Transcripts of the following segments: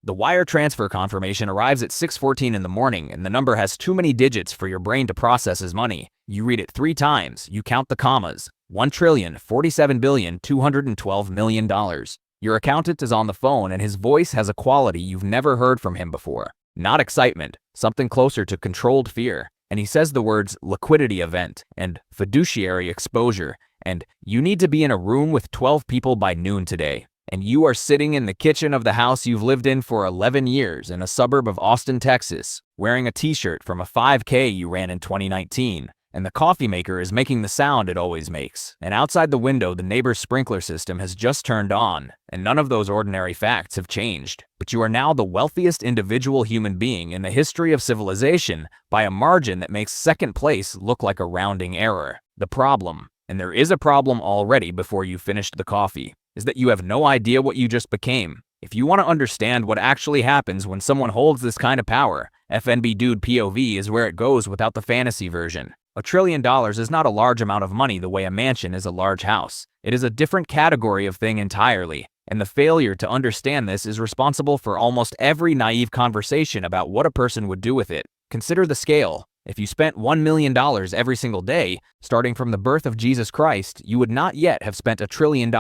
The wire transfer confirmation arrives at 6:14 in the morning, and the number has too many digits for your brain to process as money. You read it 3 times, you count the commas. $1,047,212,000,000. Your accountant is on the phone, and his voice has a quality you've never heard from him before. Not excitement, something closer to controlled fear. And he says the words liquidity event and fiduciary exposure, and you need to be in a room with 12 people by noon today. And you are sitting in the kitchen of the house you've lived in for 11 years in a suburb of Austin, Texas, wearing a t-shirt from a 5K you ran in 2019. And the coffee maker is making the sound it always makes. And outside the window, the neighbor's sprinkler system has just turned on, and none of those ordinary facts have changed. But you are now the wealthiest individual human being in the history of civilization by a margin that makes second place look like a rounding error. The problem, and there is a problem already before you finished the coffee, is that you have no idea what you just became. If you want to understand what actually happens when someone holds this kind of power, FNB Dude POV is where it goes without the fantasy version. $1 trillion is not a large amount of money the way a mansion is a large house. It is a different category of thing entirely, and the failure to understand this is responsible for almost every naive conversation about what a person would do with it. Consider the scale. If you spent $1 million every single day, starting from the birth of Jesus Christ, you would not yet have spent $1 trillion.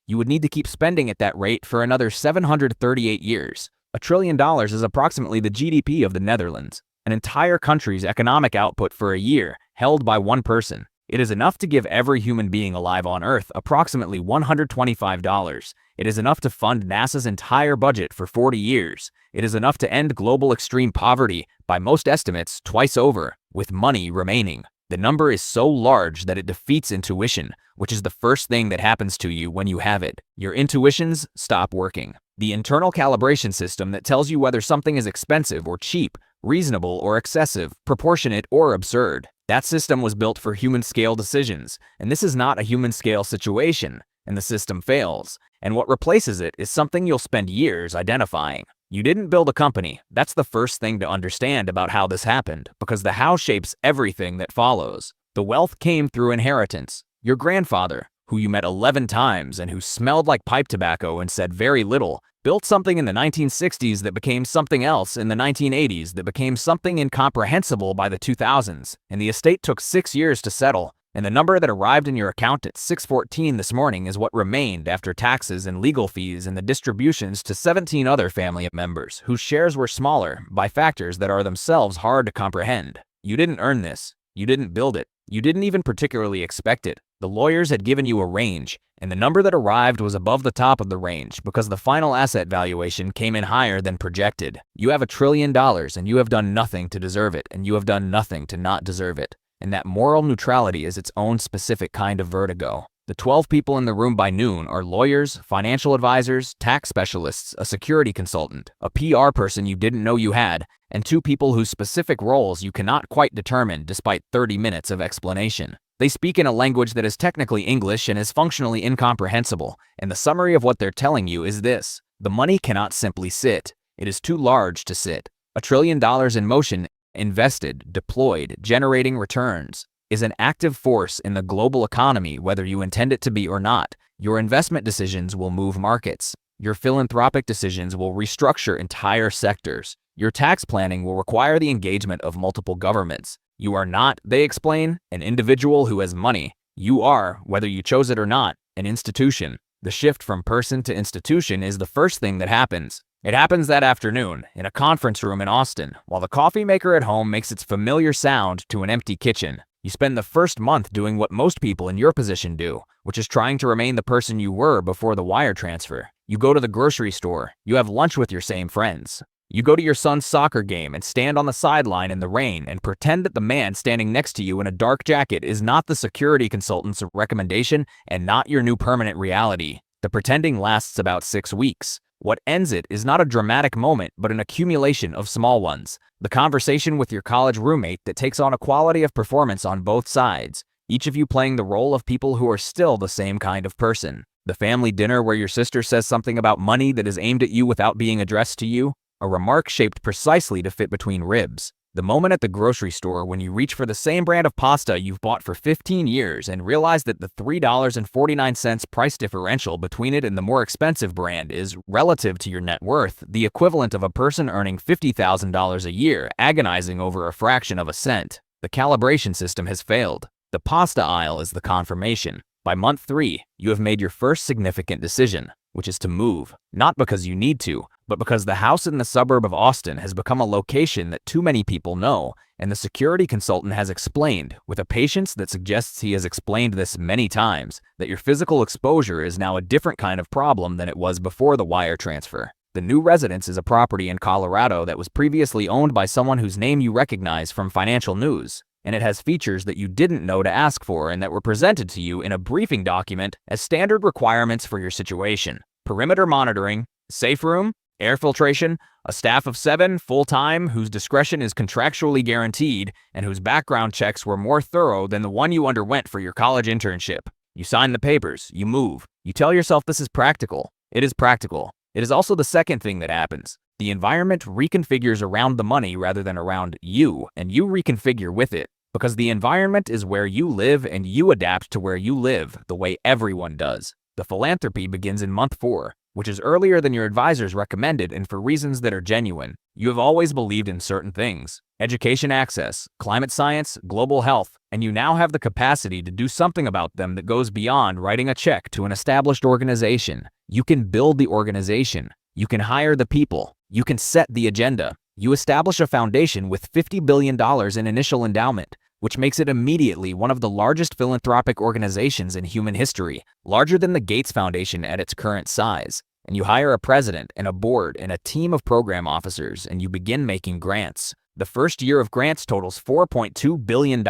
You would need to keep spending at that rate for another 738 years. $1 trillion is approximately the GDP of the Netherlands, an entire country's economic output for a year, held by one person. It is enough to give every human being alive on Earth approximately $125. It is enough to fund NASA's entire budget for 40 years. It is enough to end global extreme poverty, by most estimates, twice over, with money remaining. The number is so large that it defeats intuition, which is the first thing that happens to you when you have it. Your intuitions stop working. The internal calibration system that tells you whether something is expensive or cheap, reasonable or excessive, proportionate or absurd. That system was built for human-scale decisions, and this is not a human-scale situation, and the system fails. And what replaces it is something you'll spend years identifying. You didn't build a company. That's the first thing to understand about how this happened, because the how shapes everything that follows. The wealth came through inheritance. Your grandfather, who you met 11 times and who smelled like pipe tobacco and said very little, built something in the 1960s that became something else in the 1980s that became something incomprehensible by the 2000s, and the estate took 6 years to settle, and the number that arrived in your account at 6:14 this morning is what remained after taxes and legal fees and the distributions to 17 other family members whose shares were smaller by factors that are themselves hard to comprehend. You didn't earn this. You didn't build it. You didn't even particularly expect it. The lawyers had given you a range, and the number that arrived was above the top of the range because the final asset valuation came in higher than projected. You have $1 trillion, and you have done nothing to deserve it, and you have done nothing to not deserve it. And that moral neutrality is its own specific kind of vertigo. The 12 people in the room by noon are lawyers, financial advisors, tax specialists, a security consultant, a PR person you didn't know you had, and 2 people whose specific roles you cannot quite determine despite 30 minutes of explanation. They speak in a language that is technically English and is functionally incomprehensible, and the summary of what they're telling you is this: the money cannot simply sit. It is too large to sit. $1 trillion in motion, invested, deployed, generating returns, is an active force in the global economy whether you intend it to be or not. Your investment decisions will move markets. Your philanthropic decisions will restructure entire sectors. Your tax planning will require the engagement of multiple governments. You are not, they explain, an individual who has money. You are, whether you chose it or not, an institution. The shift from person to institution is the first thing that happens. It happens that afternoon, in a conference room in Austin, while the coffee maker at home makes its familiar sound to an empty kitchen. You spend the first month doing what most people in your position do, which is trying to remain the person you were before the wire transfer. You go to the grocery store. You have lunch with your same friends. You go to your son's soccer game and stand on the sideline in the rain and pretend that the man standing next to you in a dark jacket is not the security consultant's recommendation and not your new permanent reality. The pretending lasts about 6 weeks. What ends it is not a dramatic moment, but an accumulation of small ones. The conversation with your college roommate that takes on a quality of performance on both sides, each of you playing the role of people who are still the same kind of person. The family dinner where your sister says something about money that is aimed at you without being addressed to you, a remark shaped precisely to fit between ribs. The moment at the grocery store when you reach for the same brand of pasta you've bought for 15 years and realize that the $3.49 price differential between it and the more expensive brand is, relative to your net worth, the equivalent of a person earning $50,000 a year agonizing over a fraction of a cent. The calibration system has failed. The pasta aisle is the confirmation. By month 3, you have made your first significant decision, which is to move, not because you need to, but because the house in the suburb of Austin has become a location that too many people know, and the security consultant has explained, with a patience that suggests he has explained this many times, that your physical exposure is now a different kind of problem than it was before the wire transfer. The new residence is a property in Colorado that was previously owned by someone whose name you recognize from financial news, and it has features that you didn't know to ask for and that were presented to you in a briefing document as standard requirements for your situation. Perimeter monitoring, safe room, air filtration, a staff of 7 full-time whose discretion is contractually guaranteed and whose background checks were more thorough than the one you underwent for your college internship. You sign the papers, you move. You tell yourself this is practical. It is practical. It is also the second thing that happens. The environment reconfigures around the money rather than around you, and you reconfigure with it. Because the environment is where you live and you adapt to where you live the way everyone does. The philanthropy begins in month 4, which is earlier than your advisors recommended and for reasons that are genuine. You have always believed in certain things: education access, climate science, global health, and you now have the capacity to do something about them that goes beyond writing a check to an established organization. You can build the organization. You can hire the people. You can set the agenda. You establish a foundation with $50 billion in initial endowment, which makes it immediately one of the largest philanthropic organizations in human history, larger than the Gates Foundation at its current size. And you hire a president and a board and a team of program officers, and you begin making grants. The first year of grants totals $4.2 billion,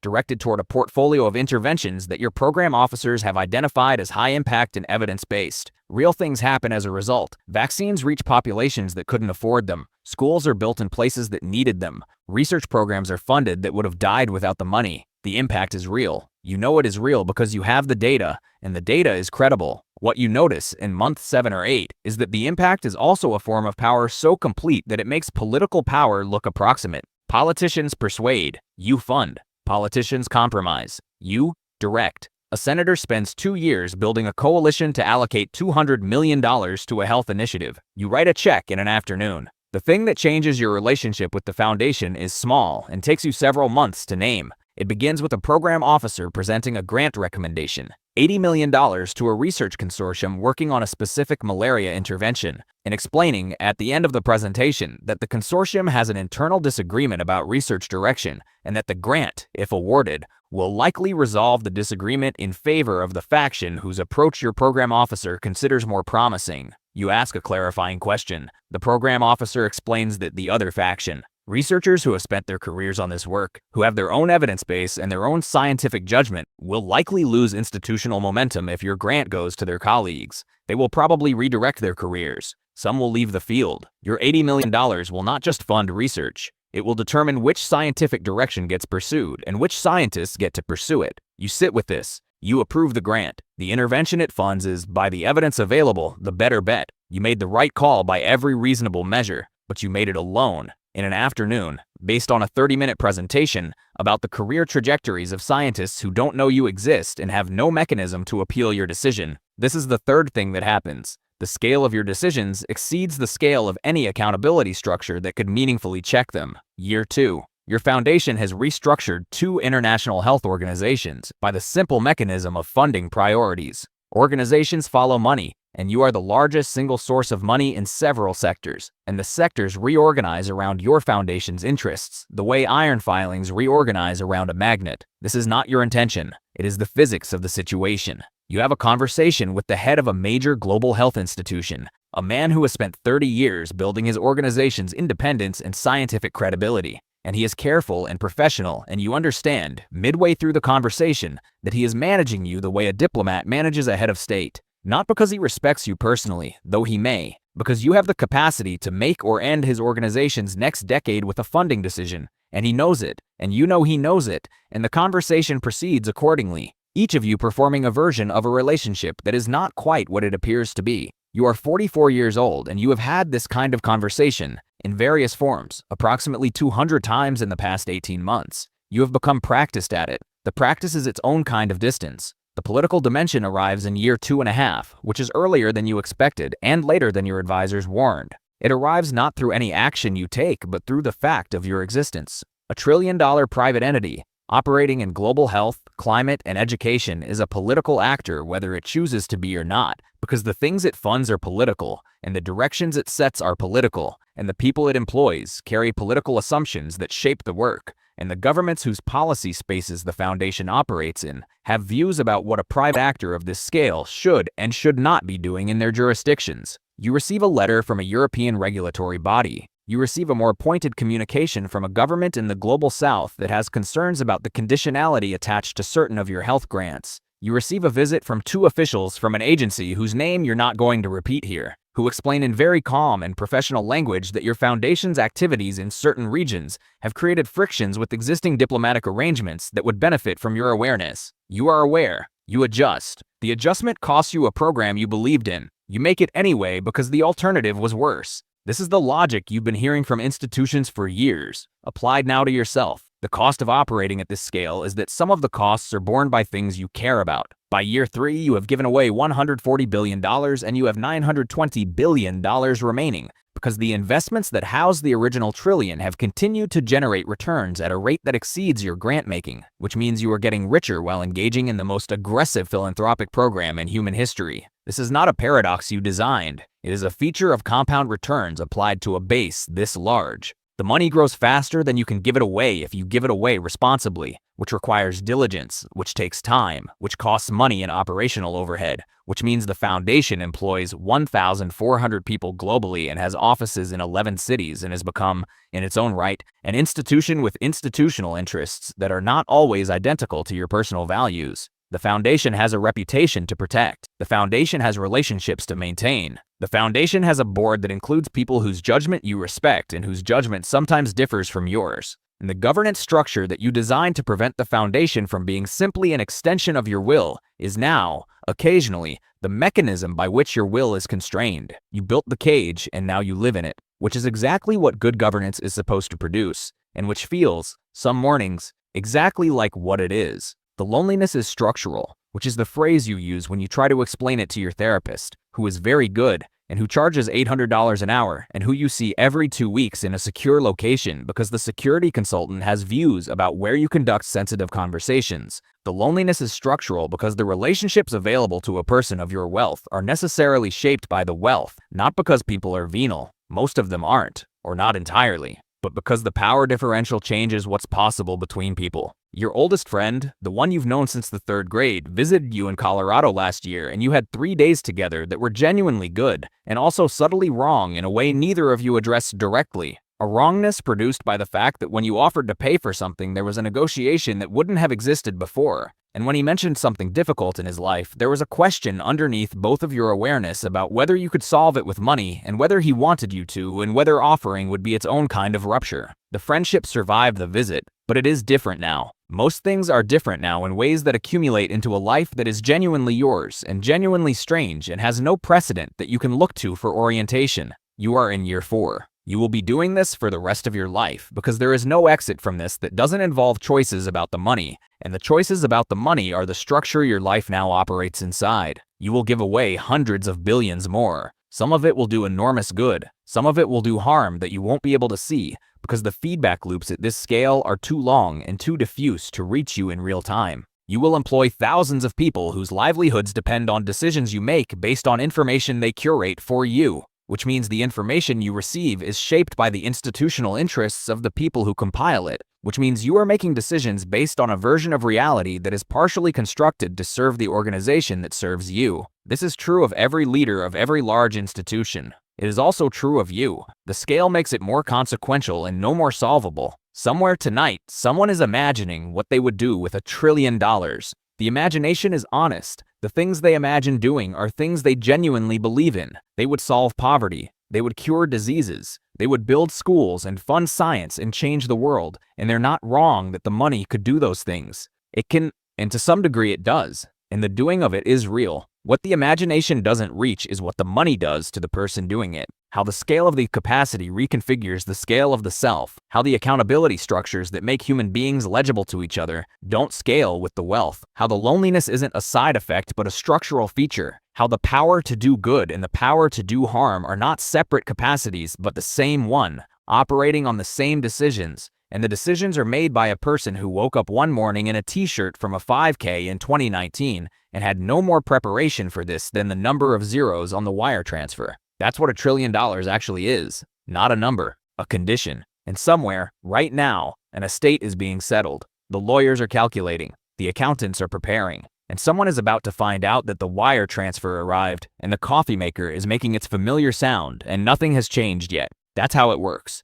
directed toward a portfolio of interventions that your program officers have identified as high impact and evidence-based. Real things happen as a result. Vaccines reach populations that couldn't afford them. Schools are built in places that needed them. Research programs are funded that would have died without the money. The impact is real. You know it is real because you have the data, and the data is credible. What you notice in month 7 or 8 is that the impact is also a form of power so complete that it makes political power look approximate. Politicians persuade. You fund. Politicians compromise. You direct. A senator spends 2 years building a coalition to allocate $200 million to a health initiative. You write a check in an afternoon. The thing that changes your relationship with the foundation is small and takes you several months to name. It begins with a program officer presenting a grant recommendation, $80 million to a research consortium working on a specific malaria intervention, and explaining at the end of the presentation that the consortium has an internal disagreement about research direction and that the grant, if awarded, will likely resolve the disagreement in favor of the faction whose approach your program officer considers more promising. You ask a clarifying question. The program officer explains that the other faction, researchers who have spent their careers on this work, who have their own evidence base and their own scientific judgment, will likely lose institutional momentum if your grant goes to their colleagues. They will probably redirect their careers. Some will leave the field. Your $80 million will not just fund research. It will determine which scientific direction gets pursued and which scientists get to pursue it. You sit with this. You approve the grant. The intervention it funds is, by the evidence available, the better bet. You made the right call by every reasonable measure, but you made it alone, in an afternoon, based on a 30-minute presentation about the career trajectories of scientists who don't know you exist and have no mechanism to appeal your decision. This is the third thing that happens. The scale of your decisions exceeds the scale of any accountability structure that could meaningfully check them. Year 2. Your foundation has restructured 2 international health organizations by the simple mechanism of funding priorities. Organizations follow money, and you are the largest single source of money in several sectors, and the sectors reorganize around your foundation's interests, the way iron filings reorganize around a magnet. This is not your intention. It is the physics of the situation. You have a conversation with the head of a major global health institution, a man who has spent 30 years building his organization's independence and scientific credibility. And he is careful and professional, and you understand, midway through the conversation, that he is managing you the way a diplomat manages a head of state. Not because he respects you personally, though he may, because you have the capacity to make or end his organization's next decade with a funding decision, and he knows it, and you know he knows it, and the conversation proceeds accordingly, each of you performing a version of a relationship that is not quite what it appears to be. You are 44 years old, and you have had this kind of conversation, in various forms, approximately 200 times in the past 18 months. You have become practiced at it. The practice is its own kind of distance. The political dimension arrives in year 2.5, which is earlier than you expected and later than your advisors warned. It arrives not through any action you take, but through the fact of your existence. A trillion-dollar private entity, operating in global health, climate, and education, is a political actor whether it chooses to be or not, because the things it funds are political, and the directions it sets are political, and the people it employs carry political assumptions that shape the work, and the governments whose policy spaces the foundation operates in have views about what a private actor of this scale should and should not be doing in their jurisdictions. You receive a letter from a European regulatory body. You receive a more pointed communication from a government in the global south that has concerns about the conditionality attached to certain of your health grants. You receive a visit from 2 officials from an agency whose name you're not going to repeat here, who explain in very calm and professional language that your foundation's activities in certain regions have created frictions with existing diplomatic arrangements that would benefit from your awareness. You are aware. You adjust. The adjustment costs you a program you believed in. You make it anyway because the alternative was worse. This is the logic you've been hearing from institutions for years, applied now to yourself. The cost of operating at this scale is that some of the costs are borne by things you care about. By year 3, you have given away $140 billion and you have $920 billion remaining, because the investments that house the original trillion have continued to generate returns at a rate that exceeds your grant making, which means you are getting richer while engaging in the most aggressive philanthropic program in human history. This is not a paradox you designed. It is a feature of compound returns applied to a base this large. The money grows faster than you can give it away if you give it away responsibly, which requires diligence, which takes time, which costs money and operational overhead, which means the foundation employs 1,400 people globally and has offices in 11 cities and has become, in its own right, an institution with institutional interests that are not always identical to your personal values. The foundation has a reputation to protect. The foundation has relationships to maintain. The foundation has a board that includes people whose judgment you respect and whose judgment sometimes differs from yours. And the governance structure that you designed to prevent the foundation from being simply an extension of your will is now, occasionally, the mechanism by which your will is constrained. You built the cage and now you live in it, which is exactly what good governance is supposed to produce, and which feels, some mornings, exactly like what it is. The loneliness is structural, which is the phrase you use when you try to explain it to your therapist, who is very good and who charges $800 an hour and who you see every 2 weeks in a secure location because the security consultant has views about where you conduct sensitive conversations. The loneliness is structural because the relationships available to a person of your wealth are necessarily shaped by the wealth, not because people are venal. Most of them aren't, or not entirely, but because the power differential changes what's possible between people. Your oldest friend, the one you've known since the 3rd grade, visited you in Colorado last year and you had 3 days together that were genuinely good and also subtly wrong in a way neither of you addressed directly. A wrongness produced by the fact that when you offered to pay for something there was a negotiation that wouldn't have existed before. And when he mentioned something difficult in his life, there was a question underneath both of your awareness about whether you could solve it with money and whether he wanted you to and whether offering would be its own kind of rupture. The friendship survived the visit, but it is different now. Most things are different now in ways that accumulate into a life that is genuinely yours and genuinely strange and has no precedent that you can look to for orientation. You are in year 4. You will be doing this for the rest of your life because there is no exit from this that doesn't involve choices about the money, and the choices about the money are the structure your life now operates inside. You will give away hundreds of billions more. Some of it will do enormous good. Some of it will do harm that you won't be able to see because the feedback loops at this scale are too long and too diffuse to reach you in real time. You will employ thousands of people whose livelihoods depend on decisions you make based on information they curate for you, which means the information you receive is shaped by the institutional interests of the people who compile it, which means you are making decisions based on a version of reality that is partially constructed to serve the organization that serves you. This is true of every leader of every large institution. It is also true of you. The scale makes it more consequential and no more solvable. Somewhere tonight, someone is imagining what they would do with $1 trillion. The imagination is honest. The things they imagine doing are things they genuinely believe in. They would solve poverty. They would cure diseases. They would build schools and fund science and change the world. And they're not wrong that the money could do those things. It can, and to some degree it does. And the doing of it is real. What the imagination doesn't reach is what the money does to the person doing it. how the scale of the capacity reconfigures the scale of the self, how the accountability structures that make human beings legible to each other don't scale with the wealth, how the loneliness isn't a side effect but a structural feature, how the power to do good and the power to do harm are not separate capacities but the same one, operating on the same decisions, and the decisions are made by a person who woke up one morning in a t-shirt from a 5K in 2019 and had no more preparation for this than the number of zeros on the wire transfer. That's what $1 trillion actually is. Not a number, a condition. And somewhere, right now, an estate is being settled. The lawyers are calculating. The accountants are preparing. And someone is about to find out that the wire transfer arrived and the coffee maker is making its familiar sound and nothing has changed yet. That's how it works.